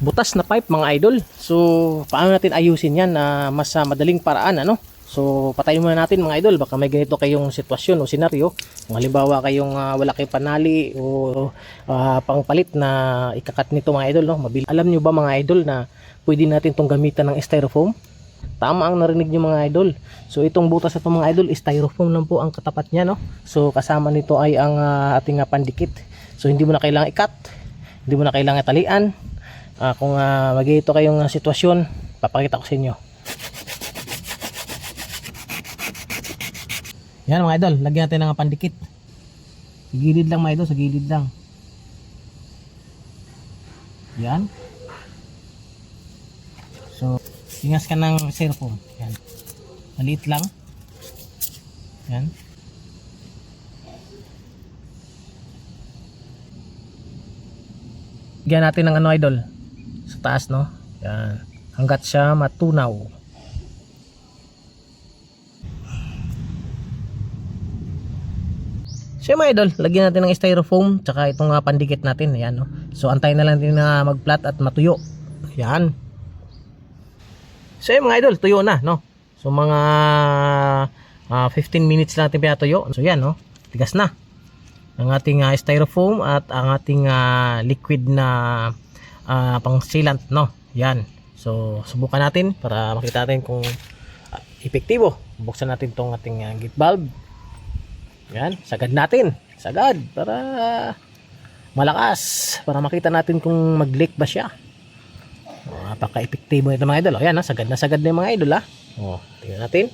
butas na pipe mga idol. So paano natin ayusin yan na mas madaling paraan, ano? So patayin muna natin mga idol, baka may ganito kayong sitwasyon o senaryo. Kung halimbawa kayong wala kayong panali o pangpalit na ikakat nito mga idol, no? Alam nyo ba mga idol na pwede natin itong gamitan ng styrofoam? Tama ang narinig nyo mga idol. So itong butas na ito mga idol, styrofoam lang po ang katapat niya, no? So kasama nito ay ang ating pandikit. So hindi mo na kailangan ikat, hindi mo na kailangan talian. Kung magigito kayong sitwasyon, papakita ko sa inyo. Yan mga idol, lagyan natin ng pandikit. Sa gilid lang mga idol, sa gilid lang. Yan. So, ingas ka ng styrofoam. Yan. Maliit lang. Yan. Lagyan natin ng ano idol, sa taas, no? Yan. Hanggat siya matunaw. So mga idol, lagyan natin ng styrofoam tsaka itong pandikit natin. Ayan, no? So antayin na lang din na mag-flat at matuyo. Ayan. So mga idol, tuyo na, no? So mga 15 minutes lang natin pinatuyo. So yan, no? Tigas na ang ating styrofoam at ang ating liquid na pang sealant, no? Yan. So subukan natin para makita natin kung epektibo. Buksan natin tong ating gate valve. Yan, sagad natin. Sagad para malakas, para makita natin kung mag-leak ba siya. Napaka-epektibo nito mga idol. Ayan, sagad na sagad na yung mga idol, ha. Tingnan natin.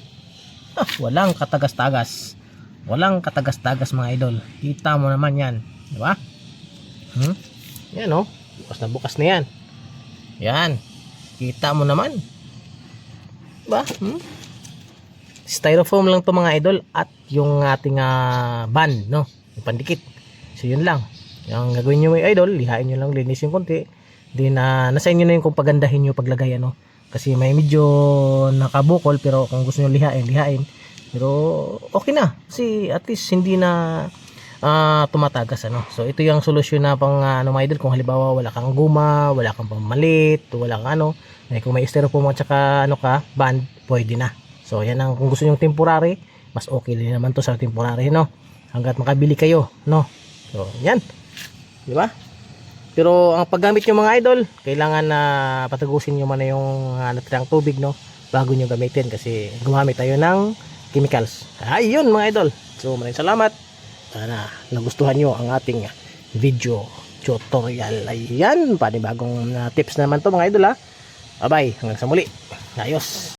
Walang katagas-tagas. Walang katagas-tagas mga idol. Kita mo naman yan, di ba? Yan, bukas na bukas na yan. Yan. Kita mo naman. Diba? Styrofoam lang to mga idol at yung ating band, no? Yung pandikit. So yun lang. Yung gagawin nyo mga idol, lihain nyo lang, linisin konti. Then nasa inyo na yung kung pagandahin nyo paglagay, ano? Kasi may medyo nakabukol, pero kung gusto nyo lihain. Pero okay na. Kasi at least hindi na tumatagas, ano? So ito yung solusyon na pang ano mga idol, kung halimbawa wala kang guma, wala kang pamalit, wala kang ano, kung may styrofoam at saka ano ka, band, pwede na. So yan ang kung gusto nyo temporary, mas okay din naman to sa temporary, no? Hanggat makabili kayo, no? So yan, di ba? Pero ang paggamit nyo mga idol, kailangan na patagusin nyo man na yung natirang tubig, no? Bago nyo gamitin, kasi gumamit tayo ng chemicals. Ayun mga idol. So maraming salamat. Sana nagustuhan nyo ang ating video tutorial. Ayan, panibagong tips naman to mga idol, ha. Bye bye, hanggang sa muli. Ayos.